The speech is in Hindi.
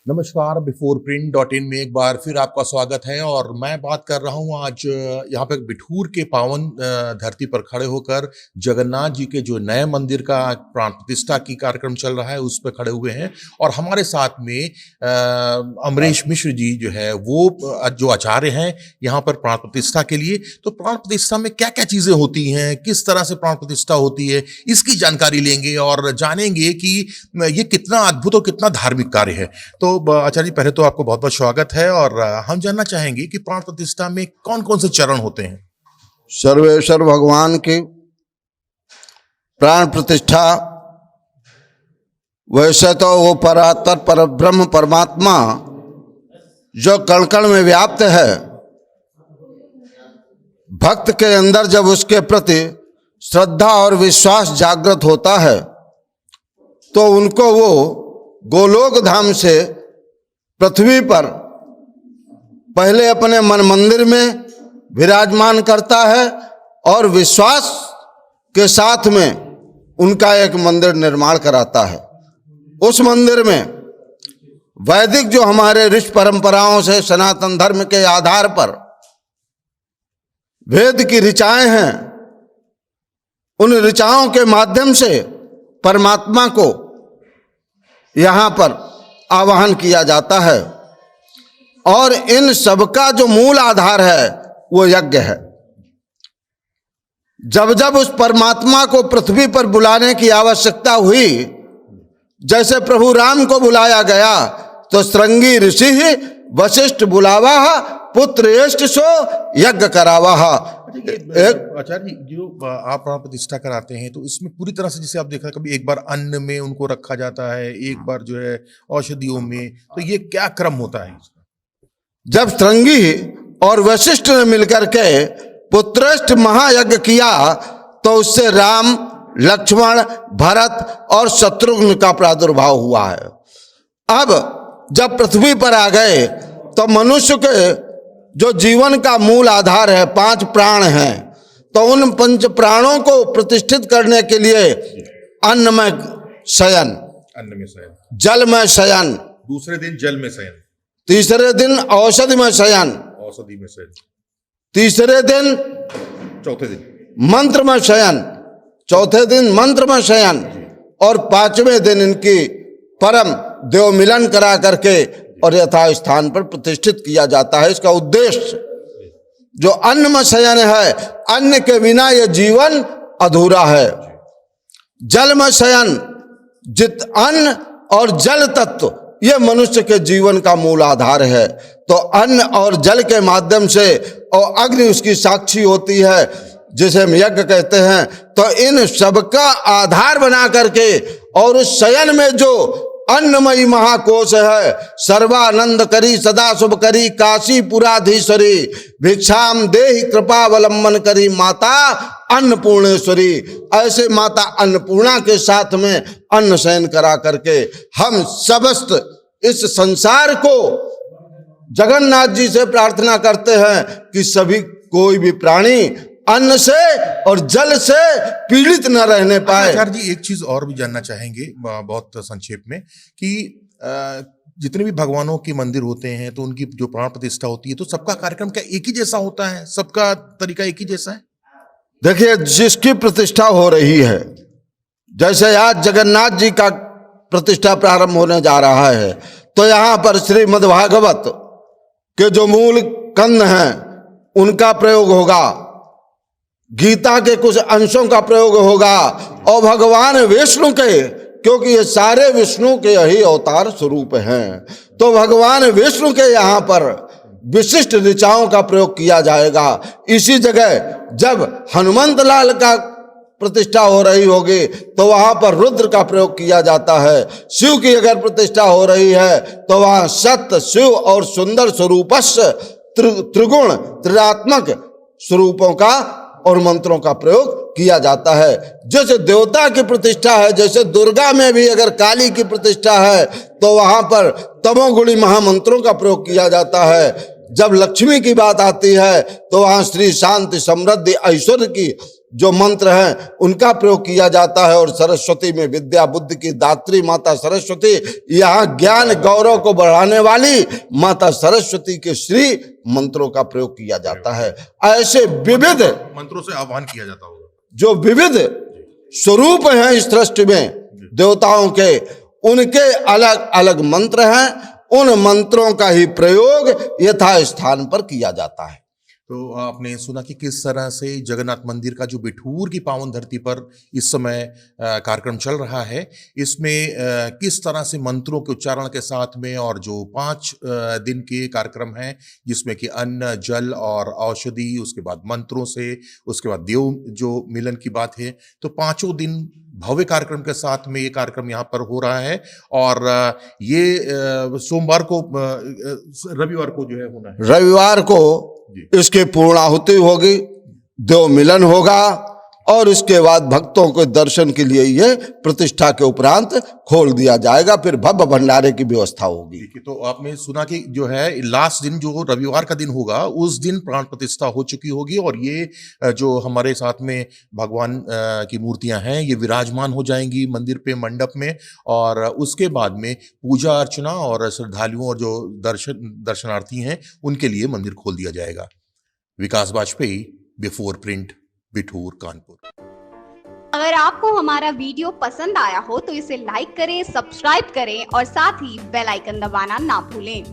नमस्कार, biforeprint.in में एक बार फिर आपका स्वागत है। और मैं बात कर रहा हूँ आज यहाँ पे बिठूर के पावन धरती पर खड़े होकर जगन्नाथ जी के जो नए मंदिर का प्राण प्रतिष्ठा की कार्यक्रम चल रहा है उस पर खड़े हुए हैं। और हमारे साथ में अमरीश मिश्र जी जो है वो जो आचार्य हैं यहाँ पर प्राण प्रतिष्ठा के लिए। तो प्राण प्रतिष्ठा में क्या क्या चीजें होती हैं, किस तरह से प्राण प्रतिष्ठा होती है, इसकी जानकारी लेंगे और जानेंगे कि ये कितना अद्भुत और कितना धार्मिक कार्य है। तो आचार्य जी, पहले तो आपको बहुत बहुत स्वागत है और हम जानना चाहेंगे कि प्राण प्रतिष्ठा में कौन कौन से चरण होते हैं। सर्वेश्वर भगवान की प्राण प्रतिष्ठा वैसे तो वो परात्पर पर ब्रह्म परमात्मा जो कण कण में व्याप्त है, भक्त के अंदर जब उसके प्रति श्रद्धा और विश्वास जागृत होता है तो उनको वो गोलोक धाम से पृथ्वी पर पहले अपने मन मंदिर में विराजमान करता है और विश्वास के साथ में उनका एक मंदिर निर्माण कराता है। उस मंदिर में वैदिक जो हमारे ऋषि परंपराओं से सनातन धर्म के आधार पर वेद की ऋचाएं हैं, उन ऋचाओं के माध्यम से परमात्मा को यहाँ पर आवाहन किया जाता है। और इन सबका जो मूल आधार है वो यज्ञ है। जब जब उस परमात्मा को पृथ्वी पर बुलाने की आवश्यकता हुई, जैसे प्रभु राम को बुलाया गया तो श्रृंगी ऋषि वशिष्ठ बुलावा पुत्र एष्ट सो यज्ञ करावा। आचार्य जी, जो आप प्राण प्रतिष्ठा कराते हैं तो इसमें पूरी तरह से जैसे आप देखा, कभी एक बार अन्न में उनको रखा जाता है, एक बार जो है औषधियों में, तो ये क्या क्रम होता है इसका? जब श्रृंगी और वशिष्ठ ने मिलकर के पुत्रेष्ठ महायज्ञ किया तो उससे राम, लक्ष्मण, भरत और शत्रुघ्न का प्रादुर्भाव हुआ है। अब जब पृथ्वी पर आ गए तो मनुष्य के जो जीवन का मूल आधार है, 5 प्राण हैं, तो उन 5 प्राणों को प्रतिष्ठित करने के लिए अन्न में शयन, जल में शयन, दूसरे दिन जल में शयन, तीसरे दिन औषधि में शयन, तीसरे दिन, चौथे दिन मंत्र में शयन, चौथे दिन मंत्र में शयन और 5वें दिन इनकी परम देव मिलन करा करके और यथा स्थान पर प्रतिष्ठित किया जाता है। इसका उद्देश्य जो अन्न में शयन है, अन्न के बिना यह जीवन अधूरा है। जल में शयन, जित अन्न और जल तत्व यह मनुष्य के जीवन का मूल आधार है। तो अन्न और जल के माध्यम से, और अग्नि उसकी साक्षी होती है जिसे हम यज्ञ कहते हैं, तो इन सबका आधार बना करके और उस शयन में जो अन्नमयी महाकोश है, सर्वानंद करी सदा शुभ करी काशी पुराधीश्वरी, भिक्षाम देहि कृपावलंबन करी माता अन्नपूर्णेश्वरी। ऐसे माता अन्नपूर्णा के साथ में अन्न शयन करा करके हम समस्त इस संसार को जगन्नाथ जी से प्रार्थना करते हैं कि सभी कोई भी प्राणी अन्न से और जल से पीड़ित न रहने पाए। आचार्य जी, एक चीज और भी जानना चाहेंगे बहुत संक्षेप में कि जितने भी भगवानों के मंदिर होते हैं तो उनकी जो प्राण प्रतिष्ठा होती है तो सबका कार्यक्रम क्या एक ही जैसा होता है? सबका तरीका एक ही जैसा है? देखिए, जिसकी प्रतिष्ठा हो रही है, जैसे आज जगन्नाथ जी का प्रतिष्ठा प्रारंभ होने जा रहा है तो यहाँ पर श्रीमद् भागवत के जो मूल कंद हैं उनका प्रयोग होगा, गीता के कुछ अंशों का प्रयोग होगा और भगवान विष्णु के, क्योंकि ये सारे विष्णु के यही अवतार स्वरूप हैं, तो भगवान विष्णु के यहाँ पर विशिष्ट ऋचाओं का प्रयोग किया जाएगा। इसी जगह जब हनुमंत लाल का प्रतिष्ठा हो रही होगी तो वहां पर रुद्र का प्रयोग किया जाता है। शिव की अगर प्रतिष्ठा हो रही है तो वहां सत्य, शिव और सुंदर स्वरूपस्य त्रिगुण त्रिरात्मक स्वरूपों का और मंत्रों का प्रयोग किया जाता है। जैसे देवता की प्रतिष्ठा है, जैसे दुर्गा में भी अगर काली की प्रतिष्ठा है तो वहां पर तमोगुणी महामंत्रों का प्रयोग किया जाता है। जब लक्ष्मी की बात आती है तो वहां श्री शांति, समृद्धि, ऐश्वर्य की जो मंत्र हैं उनका प्रयोग किया जाता है। और सरस्वती में विद्या बुद्धि की दात्री माता सरस्वती, यहाँ ज्ञान गौरव को बढ़ाने वाली माता सरस्वती के श्री मंत्रों का प्रयोग किया जाता है। ऐसे विविध मंत्रों से आह्वान किया जाता होगा। जो विविध स्वरूप हैं इस सृष्टि में देवताओं के, उनके अलग अलग मंत्र हैं, उन मंत्रों का ही प्रयोग यथा स्थान पर किया जाता है। तो आपने सुना कि किस तरह से जगन्नाथ मंदिर का जो बिठूर की पावन धरती पर इस समय कार्यक्रम चल रहा है, इसमें किस तरह से मंत्रों के उच्चारण के साथ में, और जो 5 दिन के कार्यक्रम हैं जिसमें कि अन्न जल और औषधि, उसके बाद मंत्रों से, उसके बाद देव जो मिलन की बात है, तो 5 दिन भव्य कार्यक्रम के साथ में ये कार्यक्रम यहाँ पर हो रहा है। और ये सोमवार को, रविवार को जो है होना है, रविवार को इसकी पूर्णाहुति होगी, देव मिलन होगा, और इसके बाद भक्तों के दर्शन के लिए ये प्रतिष्ठा के उपरांत खोल दिया जाएगा, फिर भव्य भंडारे की व्यवस्था होगी। तो आपने सुना कि जो है लास्ट दिन जो रविवार का दिन होगा, उस दिन प्राण प्रतिष्ठा हो चुकी होगी, और ये जो हमारे साथ में भगवान की मूर्तियां हैं ये विराजमान हो जाएंगी मंदिर पे, मंडप में, और उसके बाद में पूजा अर्चना और श्रद्धालुओं और जो दर्शनार्थी हैं उनके लिए मंदिर खोल दिया जाएगा। विकास वाजपेयी, बिफोर प्रिंट, बिठूर, कानपुर। अगर आपको हमारा वीडियो पसंद आया हो तो इसे लाइक करें, सब्सक्राइब करें और साथ ही बेल आइकन दबाना ना भूलें।